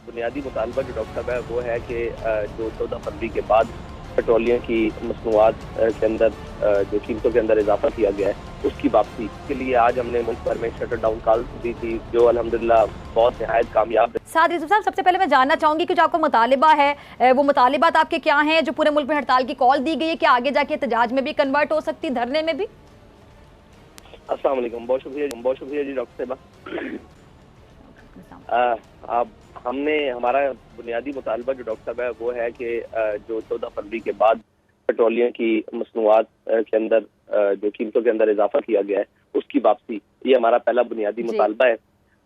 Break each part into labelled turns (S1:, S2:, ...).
S1: बुनियादी मुतालबा जो डॉक्टर साहब है वो है कि जो 14 फरवरी के बाद पेट्रोलियम की मसनूआत के अंदर जो कीमतों के अंदर इजाफा किया गया है उसकी वापसी के लिए आज हमने मुल्क भर में शटर डाउन कॉल दी थी, जो अल्हम्दुलिल्लाह बहुत नहायत कामयाब है।
S2: साद रिजवी साहब, सबसे पहले मैं जानना चाहूंगी कि जो आपका मुतालिबा है वो मुतालिबात आपके क्या हैं? जो पूरे मुल्क में हड़ताल की कॉल दी गई है, क्या आगे जाके एहतजाज में भी कन्वर्ट हो सकती, धरने में भी?
S1: अस्सलाम वालेकुम, बहुत शुक्रिया जी डॉक्टर साहबा। अब हमने हमारा बुनियादी मुतालबा जो डॉक्टर साहब है वो है कि जो 14 फरवरी के बाद पेट्रोलियम की मसनूआत के अंदर जो कीमतों के अंदर इजाफा किया गया है उसकी वापसी, ये हमारा पहला बुनियादी मुतालबा है।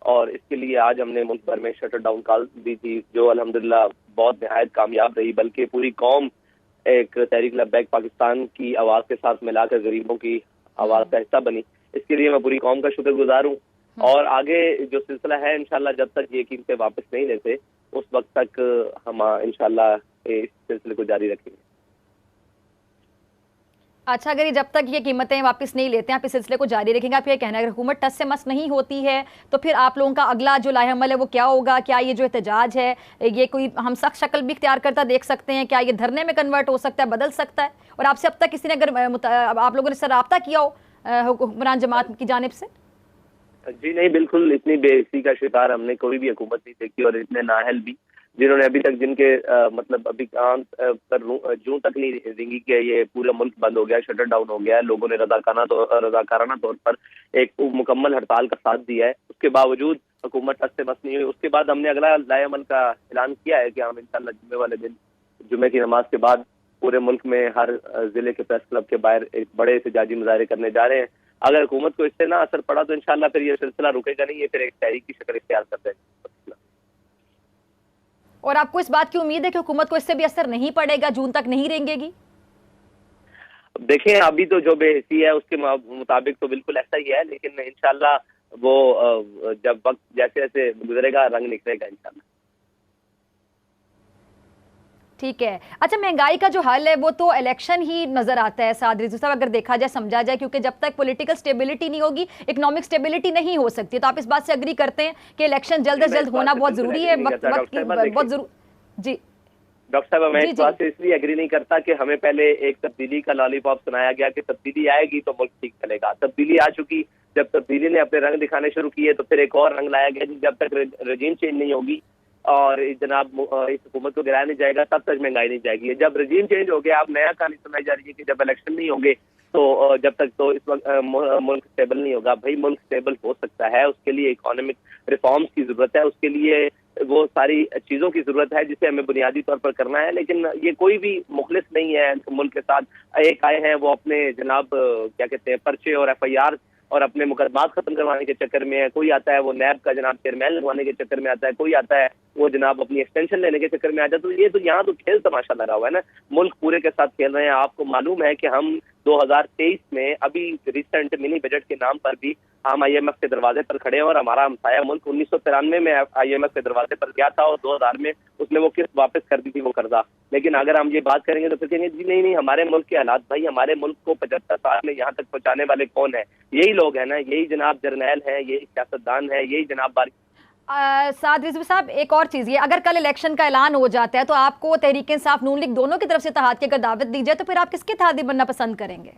S1: और इसके लिए आज हमने मुल्क भर में शटर डाउन कॉल दी थी, जो अल्हम्दुलिल्लाह बहुत नहायत कामयाब रही, बल्कि पूरी कौम एक तहरीक लब्बैक पाकिस्तान की आवाज़ के साथ मिलाकर गरीबों की आवाज़ का हिस्सा बनी। इसके लिए मैं पूरी कौम का शुक्रगुजार हूँ। और आगे जो सिलसिला है इंशाल्लाह जब तक ये कीमतें वापस नहीं लेते उस वक्त तक हम इंशाल्लाह इस सिलसिले को जारी रखेंगे।
S2: अच्छा, अगर ये जब तक ये कीमतें वापस नहीं लेते हैं, आप इस सिलसिले को जारी रखेंगे, आप ये कहना है अगर हुकूमत टस से मस नहीं होती है तो फिर आप लोगों का अगला जो लाहेअमल है वो क्या होगा? क्या ये जो एहतजाज है ये कोई हम सख्त शक्ल भी इख्तियार करता देख सकते हैं? क्या ये धरने में कन्वर्ट हो सकता है, बदल सकता है? और आपसे अब तक किसी ने अगर आप लोगों ने इससे रब्ता किया हो हुक्मरान जमात की जानिब से?
S1: जी नहीं, बिल्कुल इतनी बेइज्जती का शिकार हमने कोई भी हुकूमत नहीं देखी, और इतने नाअहल भी जिन्होंने अभी तक जिनके मतलब अभी कान पर जूं तक नहीं रेंगी कि ये पूरा मुल्क बंद हो गया, शटर डाउन हो गया है, लोगों ने रजाकाराना तौर पर एक मुकम्मल हड़ताल का साथ दिया है, उसके बावजूद हुकूमत टस से बस नहीं हुई। उसके बाद हमने अगला लाएअमल का ऐलान किया है कि हम इंशाल्लाह जुम्मे वाले दिन, जुम्मे की नमाज के बाद पूरे मुल्क में हर जिले के प्रेस क्लब के बाहर एक बड़े एहतजाजी मुजाहरे करने जा रहे हैं। अगर हुकूमत को इससे ना असर पड़ा तो इंशाल्लाह फिर ये सिलसिला रुकेगा नहीं, ये फिर एक तहरीक की शक्ल इख्तियार कर देगा।
S2: और आपको इस बात की उम्मीद है कि हुकूमत को इससे भी असर नहीं पड़ेगा, जून तक नहीं रेंगेगी?
S1: देखें, अभी तो जो बेहसी है उसके मुताबिक तो बिल्कुल ऐसा ही है, लेकिन इंशाल्लाह वो जब वक्त जैसे जैसे गुजरेगा रंग निकलेगा इंशाल्लाह।
S2: ठीक है। अच्छा, महंगाई का जो हल है वो तो इलेक्शन ही नजर आता है साद रिजवी साहब, अगर देखा जाए समझा जाए, क्योंकि जब तक पॉलिटिकल स्टेबिलिटी नहीं होगी इकोनॉमिक स्टेबिलिटी नहीं हो सकती। तो आप इस बात से एग्री करते हैं कि इलेक्शन जल्द से जल्द होना बहुत जरूरी है, वक्त की बहुत जरूरी? जी
S1: डॉक्टर साहब, मैं इस बात से इसलिए एग्री नहीं करता कि हमें पहले एक तब्दीली का लॉलीपॉप सुनाया गया कि तब्दीली आएगी तो मुल्क ठीक चलेगा। तब्दीली आ चुकी, जब तब्दीली ने अपने रंग दिखाने शुरू किए तो फिर एक और रंग लाया गया। जब तक रजीम चेंज नहीं होगी और जनाब इस हुकूमत को गिराया नहीं जाएगा तब तक महंगाई नहीं जाएगी। जब रजीम चेंज हो गया, अब नया कहानी सुनाई जा रही है कि जब इलेक्शन नहीं होंगे तो जब तक तो इस वक्त मुल्क स्टेबल नहीं होगा। भाई, मुल्क स्टेबल हो सकता है, उसके लिए इकोनॉमिक रिफॉर्म्स की जरूरत है, उसके लिए वो सारी चीजों की जरूरत है जिसे हमें बुनियादी तौर पर करना है। लेकिन ये कोई भी मुखलिस नहीं है मुल्क के साथ। एक आए हैं वो अपने जनाब क्या कहते हैं पर्चे और FIR और अपने मुकदमात खत्म करवाने के चक्कर में है, कोई आता है वो नैब का जनाब चेयरमैन लगवाने के चक्कर में आता है, कोई आता है वो जनाब अपनी एक्सटेंशन लेने के चक्कर में आ जाता है। तो ये तो यहाँ तो खेल तमाशा लगा हुआ है ना, मुल्क पूरे के साथ खेल रहे हैं। आपको मालूम है कि हम 2023 में अभी रिसेंट मिनी बजट के नाम पर भी हम IMF के दरवाजे पर खड़े हैं, और हमारा हमसाया मुल्क 1993 में IMF के दरवाजे पर गया था और 2000 में उसने वो किस्त वापस कर दी थी, वो कर्जा। लेकिन अगर हम ये बात करेंगे तो फिर कहेंगे जी नहीं हमारे मुल्क के हालात, भाई हमारे मुल्क को 75 साल में यहाँ तक पहुंचाने वाले कौन है? यही लोग हैं ना, यही जनाब जर्नैल हैं, यही सियासतदान है, यही जनाब बारी।
S2: साद रिजवी साहब, एक और चीज़, ये अगर कल इलेक्शन का ऐलान हो जाता है तो आपको तहरीक इंसाफ नून लीग दोनों की तरफ से इत्तेहाद की अगर दावत दी जाए तो फिर आप किसके इत्तेहादी बनना पसंद करेंगे?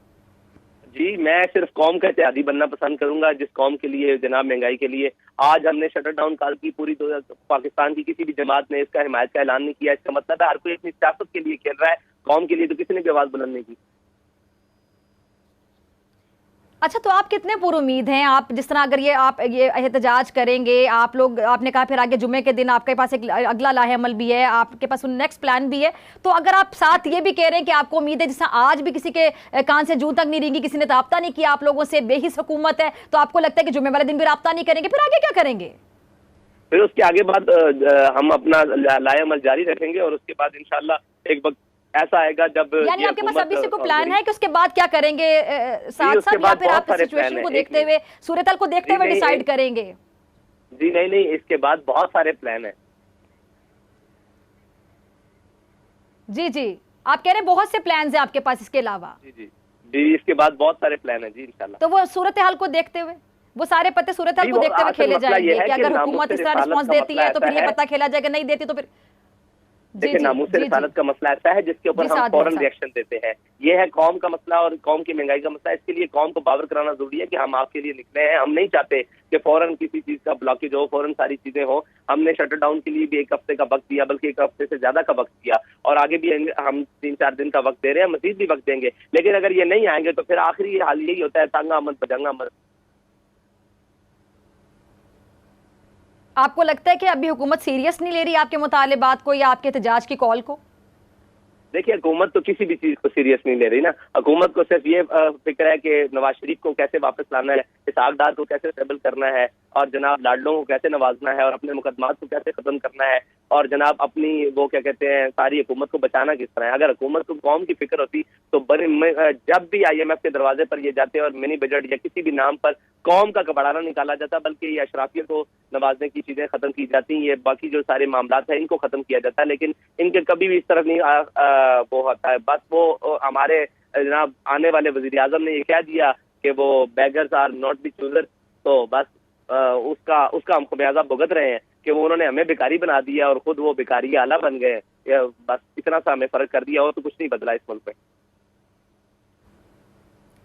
S1: जी, मैं सिर्फ कौम का इत्तेहादी बनना पसंद करूंगा, जिस कौम के लिए जनाब महंगाई के लिए आज हमने शटर डाउन कॉल की। पूरी पाकिस्तान की किसी भी जमात ने इसका हिमायत का ऐलान नहीं किया। इसका मतलब है हर कोई अपनी सियासत के लिए खेल रहा है, कौम के लिए तो किसी ने भी आवाज बुलंद नहीं की।
S2: अच्छा, तो आप कितने पुरुमीद हैं? आप जिस तरह अगर आप ये एहतजाज करेंगे, आप लोग, आपने कहा फिर आगे जुम्मे के दिन आपके पास एक अगला लाहेअमल भी है, आपके पास नेक्स्ट प्लान भी है, तो अगर आप साथ ये भी कह रहे हैं कि आपको उम्मीद है जिस आज भी किसी के कान से जूं तक नहीं रेंगी, किसी ने राब्ता नहीं किया आप लोगों से, बेहिस हुकूमत है, तो आपको लगता है कि जुम्मे वाले दिन भी राब्ता नहीं करेंगे, फिर आगे क्या करेंगे?
S1: फिर उसके आगे बाद हम अपना लाएअमल जारी रखेंगे और उसके बाद इंशाल्लाह एक वक्त ऐसा आएगा जब,
S2: यानी आपके पास अभी से कोई प्लान है कि उसके बाद क्या करेंगे साथ साथ, या फिर आप सिचुएशन को देखते हुए, सूरतल को देखते हुए डिसाइड करेंगे?
S1: जी नहीं, इसके बाद बहुत सारे प्लान हैं।
S2: जी, आप कह रहे हैं बहुत से प्लान है आपके पास इसके अलावा?
S1: जी, इसके बाद बहुत सारे प्लान हैं जी इंशाल्लाह।
S2: तो वो सूरत हाल को देखते हुए वो सारे पत्ते सूरत हाल को देखते हुए खेले जाएंगे कि अगर हुकूमत इस तरह रिस्पॉन्स देती है तो फिर ये पत्ता खेला जाएगा, नहीं देती तो फिर।
S1: देखिए, नामूस रिसालत का मसला ऐसा है जिसके ऊपर हम फौरन रिएक्शन देते हैं। ये है कौम का मसला और कौम की महंगाई का मसला। इसके लिए कौम को बावर कराना जरूरी है कि हम आपके लिए निकले हैं। हम नहीं चाहते कि फौरन किसी चीज का ब्लॉकेज हो, फौरन सारी चीजें हो। हमने शटर डाउन के लिए भी 1 हफ्ते का वक्त दिया, बल्कि 1 हफ्ते से ज्यादा का वक्त दिया, और आगे भी हम 3-4 दिन का वक्त दे रहे हैं, मजीद भी वक्त देंगे। लेकिन अगर ये नहीं आएंगे तो फिर आखिरी हाल यही होता है, तांगा मत बजंगा मत।
S2: आपको लगता है कि अभी हुकूमत सीरियस नहीं ले रही आपके मुतालिबात को या आपके एहतजाज की कॉल को?
S1: देखिए, हुकूमत तो किसी भी चीज को सीरियस नहीं ले रही ना। हुकूमत को सिर्फ ये फिक्र है कि नवाज शरीफ को कैसे वापस लाना है, इसहाक डार को कैसे स्टेबल करना है, और जनाब लाडलों को कैसे नवाजना है, और अपने मुकदमात को कैसे खत्म करना है, और जनाब अपनी वो क्या कहते हैं सारी हुकूमत को बचाना किस तरह है। अगर हुकूमत को कौम की फिक्र होती तो जब भी IMF के दरवाजे पर ये जाते और मिनी बजट या किसी भी नाम पर कौम का कबाड़ा निकाला जाता, बल्कि ये अशराफियत को नवाजने की चीजें खत्म की जाती, ये बाकी जो सारे मामलात हैं इनको खत्म किया जाता। लेकिन इनके कभी भी इस तरफ नहीं वो होता है। बस वो हमारे जनाब आने वाले वजीर आजम ने ये कह दिया कि वो beggars are not the chooser, तो बस उसका हम खमियाजा भुगत रहे हैं कि वो उन्होंने हमें भिखारी बना दिया और खुद वो भिखारी आला बन गए। बस इतना सा हमें फर्क कर दिया, और तो कुछ नहीं बदला इस मुल्क में।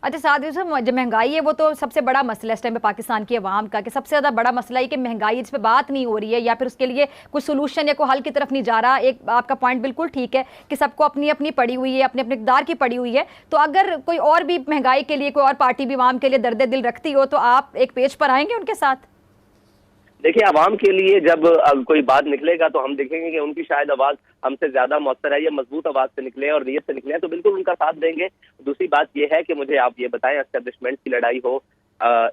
S2: अच्छा साथ ही जो महंगाई है वो तो सबसे बड़ा मसला है इस टाइम पे पाकिस्तान की आवाम का, कि सबसे ज़्यादा बड़ा मसला है कि महंगाई इस पे बात नहीं हो रही है या फिर उसके लिए कुछ सोल्यूशन या कोई हल की तरफ नहीं जा रहा। एक आपका पॉइंट बिल्कुल ठीक है कि सबको अपनी अपनी पड़ी हुई है, अपने अपने इक़्तिदार की पड़ी हुई है। तो अगर कोई और भी महंगाई के लिए कोई और पार्टी भी आवाम के लिए दर्द दिल रखती हो तो आप एक पेज पर आएंगे उनके साथ?
S1: देखिए, आवाम के लिए जब कोई बात निकलेगा तो हम देखेंगे कि उनकी शायद आवाज हमसे ज्यादा मौसर है, या मजबूत आवाज से निकले और नीयत से निकले, तो बिल्कुल उनका साथ देंगे। दूसरी बात यह है कि मुझे आप ये बताएं, एस्टेब्लिशमेंट की लड़ाई हो,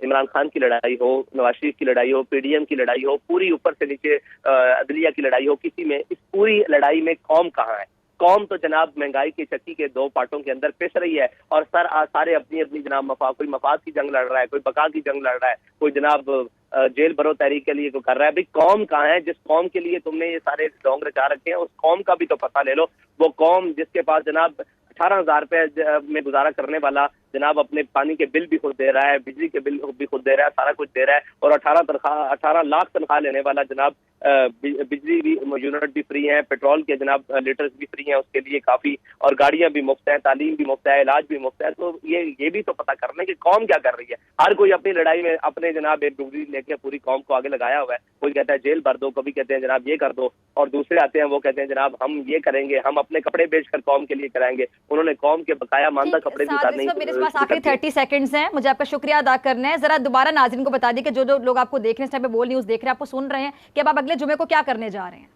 S1: इमरान खान की लड़ाई हो, नवाज शरीफ की लड़ाई हो, PDM की लड़ाई हो, पूरी ऊपर से नीचे अदलिया की लड़ाई हो, किसी में इस पूरी लड़ाई में कौम कहाँ है? कौम तो जनाब महंगाई की चक्की के 2 पार्टों के अंदर पिस रही है, और सारे अपनी अपनी जनाब कोई मफाद की जंग लड़ रहा है, कोई बका की जंग लड़ रहा है, कोई जनाब जेल भरो तहरीक के लिए को कर रहा है। भाई कौम कहाँ है? जिस कौम के लिए तुमने ये सारे ढोंग रचा रखे हैं, उस कौम का भी तो पता ले लो। वो कौम जिसके पास जनाब 18,000 रुपए में गुजारा करने वाला जनाब अपने पानी के बिल भी खुद दे रहा है, बिजली के बिल भी खुद दे रहा है, सारा कुछ दे रहा है, और 18 लाख तनख्वाह लेने वाला जनाब बिजली भी यूनिट भी फ्री है, पेट्रोल के जनाब लीटर्स भी फ्री हैं उसके लिए काफी, और गाड़ियां भी मुफ्त है, तालीम भी मुफ्त है, इलाज भी मुफ्त है। तो ये भी तो पता करना कि कौम क्या कर रही है। हर कोई अपनी लड़ाई में अपने जनाब एक डुगरी लेके पूरी कौम को आगे लगाया हुआ है। कोई कहता है जेल भर दो, कभी कहते हैं जनाब ये कर दो, और दूसरे आते हैं वो कहते हैं जनाब हम ये करेंगे, हम अपने कपड़े बेचकर कौम के लिए कराएंगे। उन्होंने कौम के बकाया मानदा कपड़े भी उतारने।
S2: मेरे पास आखिरी 30 सेकंड्स हैं, मुझे आपका शुक्रिया अदा करना है। जरा दोबारा नाज़रीन को बता दी कि जो लोग आपको देख रहे हैं इस टाइम पे बोल न्यूज़ देख रहे हैं, आपको सुन रहे हैं कि अब आप अगले जुमे को क्या करने जा रहे हैं?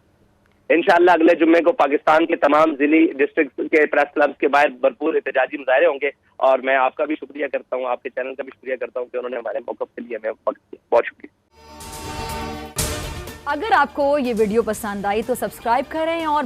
S1: इंशाअल्लाह अगले जुम्मे को पाकिस्तान के तमाम जिली डिस्ट्रिक्ट के प्रेस क्लब्स के बाहर भरपूर एहतजाजी मुजाहरे होंगे, और मैं आपका भी शुक्रिया करता हूँ, आपके चैनल का भी शुक्रिया करता हूँ कि उन्होंने हमारे मौक़िफ़ के लिए हमें वक्त दिया। बहुत शुक्रिया।
S2: अगर आपको ये वीडियो पसंद आई तो सब्सक्राइब करें और